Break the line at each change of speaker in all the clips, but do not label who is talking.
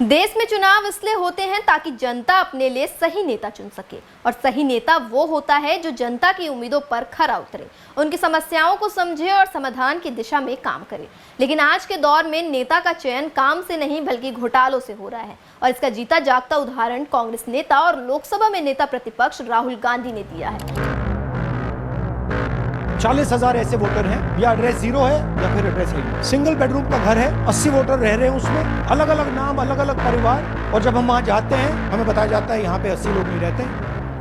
देश में चुनाव इसलिए होते हैं ताकि जनता अपने लिए सही नेता चुन सके और सही नेता वो होता है जो जनता की उम्मीदों पर खरा उतरे, उनकी समस्याओं को समझे और समाधान की दिशा में काम करे। लेकिन आज के दौर में नेता का चयन काम से नहीं बल्कि घोटालों से हो रहा है और इसका जीता जागता उदाहरण कांग्रेस नेता और लोकसभा में नेता प्रतिपक्ष राहुल गांधी ने दिया है।
40,000 ऐसे वोटर हैं, या एड्रेस जीरो है या फिर एड्रेस है। सिंगल बेडरूम का घर है, 80 वोटर रह रहे हैं उसमें, अलग अलग नाम, अलग अलग परिवार। और जब हम वहां जाते हैं हमें बताया जाता है यहाँ पे 80 लोग नहीं रहते,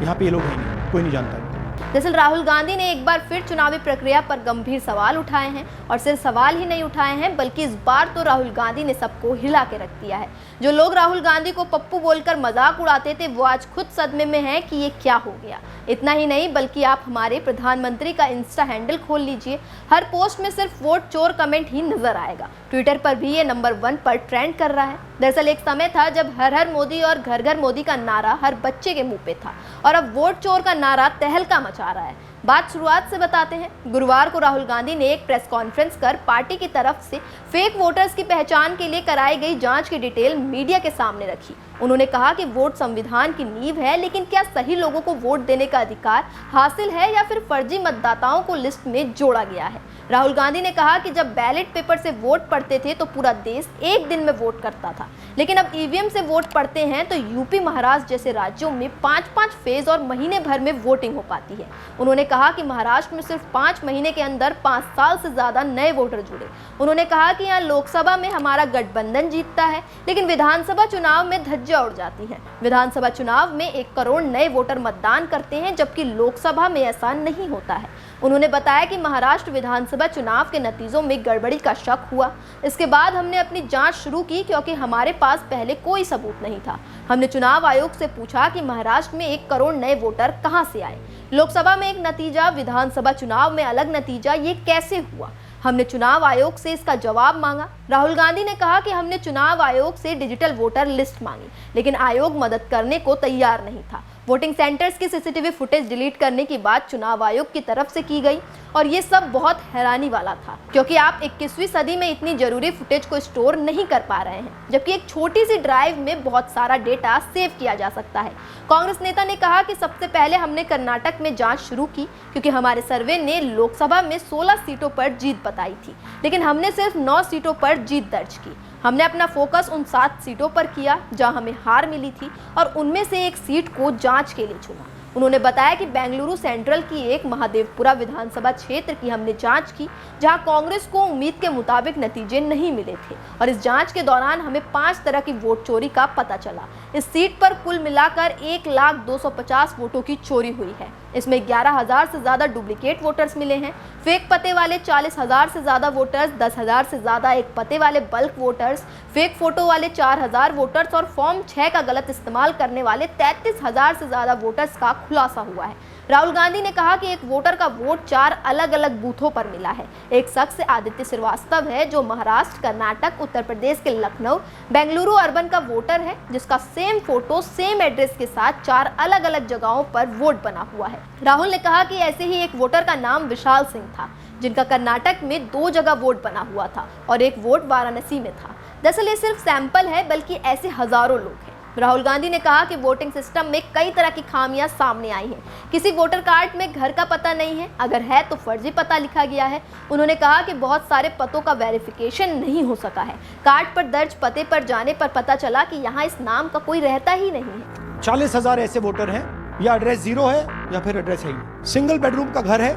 यहाँ पे ये लोग हैं नहीं, कोई नहीं जानता है।
दरअसल राहुल गांधी ने एक बार फिर चुनावी प्रक्रिया पर गंभीर सवाल उठाए हैं और सिर्फ सवाल ही नहीं उठाए हैं बल्कि इस बार तो राहुल गांधी ने सबको हिला के रख दिया है। जो लोग राहुल गांधी को पप्पू बोलकर मजाक उड़ाते थे वो आज खुद सदमे में हैं कि ये क्या हो गया। इतना ही नहीं बल्कि आप हमारे प्रधानमंत्री का इंस्टा हैंडल खोल लीजिए, हर पोस्ट में सिर्फ वोट चोर कमेंट ही नजर आएगा। ट्विटर पर भी ये नंबर 1 पर ट्रेंड कर रहा है। दरअसल एक समय था जब हर हर मोदी और घर घर मोदी का नारा हर बच्चे के मुंह पे था और अब वोट चोर का नारा तहलका मचा रहा है। बात शुरुआत से बताते हैं। गुरुवार को राहुल गांधी ने एक प्रेस कॉन्फ्रेंस कर पार्टी की तरफ से फेक वोटर्स की पहचान के लिए कराई गई जांच की डिटेल मीडिया के सामने रखी। उन्होंने कहा कि वोट संविधान की नींव है, लेकिन क्या सही लोगों को वोट देने का अधिकार हासिल है या फिर फर्जी मतदाताओं को लिस्ट में जोड़ा गया है। राहुल गांधी ने कहा कि जब बैलेट पेपर से वोट पड़ते थे तो पूरा देश एक दिन में वोट करता था, लेकिन अब ईवीएम से वोट पड़ते हैं तो यूपी, महाराष्ट्र जैसे राज्यों में 5-5 फेज और महीने भर में वोटिंग हो पाती है। उन्होंने कहा कि महाराष्ट्र में सिर्फ 5 महीने के अंदर 5 साल से ज्यादा नए वोटर जुड़े। उन्होंने कहा कि यहाँ लोकसभा में हमारा गठबंधन जीतता है, लेकिन विधानसभा चुनाव में धज्जियां उड़ जाती हैं। विधानसभा चुनाव में 1 करोड़ नए वोटर मतदान करते हैं, जबकि लोकसभा में ऐसा नहीं होता है। उन्होंने बताया कि महाराष्ट्र विधानसभा चुनाव के नतीजों में गड़बड़ी का शक हुआ। इसके बाद हमने अपनी जांच शुरू की क्योंकि हमारे पास पहले कोई सबूत नहीं था। हमने चुनाव आयोग से पूछा कि महाराष्ट्र में 1 करोड़ नए वोटर कहां से आए, लोकसभा में एक नतीजा, विधानसभा चुनाव में अलग नतीजा, ये कैसे हुआ। हमने चुनाव आयोग से इसका जवाब मांगा। राहुल गांधी ने कहा कि हमने चुनाव आयोग से डिजिटल वोटर लिस्ट मांगी, लेकिन आयोग मदद करने को तैयार नहीं था। वोटिंग सेंटर्स की सीसीटीवी फुटेज डिलीट करने की बात चुनाव आयोग की तरफ से की गई और ये सब बहुत हैरानी वाला था क्योंकि आप 21वीं सदी में इतनी जरूरी फुटेज को स्टोर नहीं कर पा रहे हैं, जबकि एक छोटी सी ड्राइव में बहुत सारा डेटा सेव किया जा सकता है। कांग्रेस नेता ने कहा कि सबसे पहले हमने कर्नाटक में जांच शुरू की क्योंकि हमारे सर्वे ने लोकसभा में 16 सीटों पर जीत बताई थी, लेकिन हमने सिर्फ 9 सीटों पर जीत दर्ज की। हमने अपना फोकस उन 7 सीटों पर किया जहां हमें हार मिली थी और उनमें से एक सीट को जांच के लिए चुना। उन्होंने बताया कि बेंगलुरु सेंट्रल की एक महादेवपुरा विधानसभा क्षेत्र की हमने जांच की जहां कांग्रेस को उम्मीद के मुताबिक नतीजे नहीं मिले थे और इस जांच के दौरान हमें 5 तरह की वोट चोरी का पता चला। इस सीट पर कुल मिलाकर 1,250 वोटों की चोरी हुई है। इसमें 11,000 से ज्यादा डुप्लीकेट वोटर्स मिले हैं, फेक पते वाले 40,000 से ज्यादा वोटर्स, 10,000 से ज्यादा एक पते वाले बल्क वोटर्स, फेक फोटो वाले 4,000 वोटर्स और फॉर्म 6 का गलत इस्तेमाल करने वाले 33,000 से ज्यादा वोटर्स का खुलासा हुआ है। राहुल गांधी ने कहा कि एक वोटर का वोट 4 अलग अलग बूथों पर मिला है। एक शख्स आदित्य श्रीवास्तव है जो महाराष्ट्र, कर्नाटक, उत्तर प्रदेश के लखनऊ, बेंगलुरु अर्बन का वोटर है जिसका सेम फोटो सेम एड्रेस के साथ 4 अलग अलग जगहों पर वोट बना हुआ है। राहुल ने कहा कि ऐसे ही एक वोटर का नाम विशाल सिंह था जिनका कर्नाटक में 2 जगह वोट बना हुआ था और एक वोट वाराणसी में था। दरअसल ये सिर्फ सैंपल है बल्कि ऐसे हजारों लोग हैं। राहुल गांधी ने कहा कि वोटिंग सिस्टम में कई तरह की खामियां सामने आई हैं। किसी वोटर कार्ड में घर का पता नहीं है, अगर है तो फर्जी पता लिखा गया है। उन्होंने कहा कि बहुत सारे पतों का वेरिफिकेशन नहीं हो सका है। कार्ड पर दर्ज पते पर जाने पर पता चला कि यहाँ इस नाम का कोई रहता ही नहीं है।
40,000 ऐसे वोटर हैं, या एड्रेस जीरो है या फिर एड्रेस है। सिंगल बेडरूम का घर है,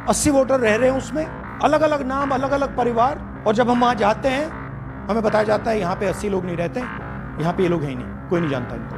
80 वोटर रह रहे हैं उसमें, अलग अलग नाम, अलग अलग परिवार। और जब हम वहां जाते हैं हमें बताया जाता है यहाँ पे 80 लोग नहीं रहते, यहाँ पे ये लोग हैं ही नहीं, कोई नहीं जानता इनको।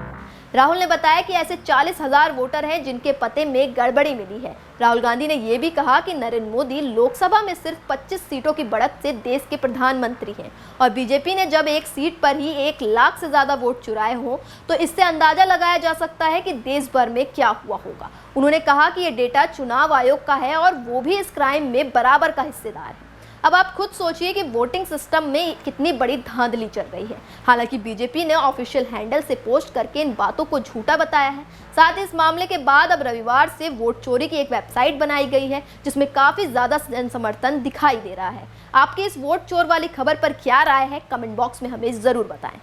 राहुल ने बताया कि ऐसे 40,000 वोटर हैं जिनके पते में गड़बड़ी मिली है। राहुल गांधी ने यह भी कहा कि नरेंद्र मोदी लोकसभा में सिर्फ 25 सीटों की बढ़त से देश के प्रधानमंत्री हैं और बीजेपी ने जब एक सीट पर ही 1 लाख से ज्यादा वोट चुराए हों तो इससे अंदाजा लगाया जा सकता है कि देश भर में क्या हुआ होगा। उन्होंने कहा कि ये डेटा चुनाव आयोग का है और वो भी इस क्राइम में बराबर का हिस्सेदार है। अब आप खुद सोचिए कि वोटिंग सिस्टम में कितनी बड़ी धांधली चल रही है। हालांकि बीजेपी ने ऑफिशियल हैंडल से पोस्ट करके इन बातों को झूठा बताया है। साथ ही इस मामले के बाद अब रविवार से वोट चोरी की एक वेबसाइट बनाई गई है जिसमें काफी ज्यादा जनसमर्थन दिखाई दे रहा है। आपकी इस वोट चोर वाली खबर पर क्या राय है, कमेंट बॉक्स में हमें जरूर बताएं।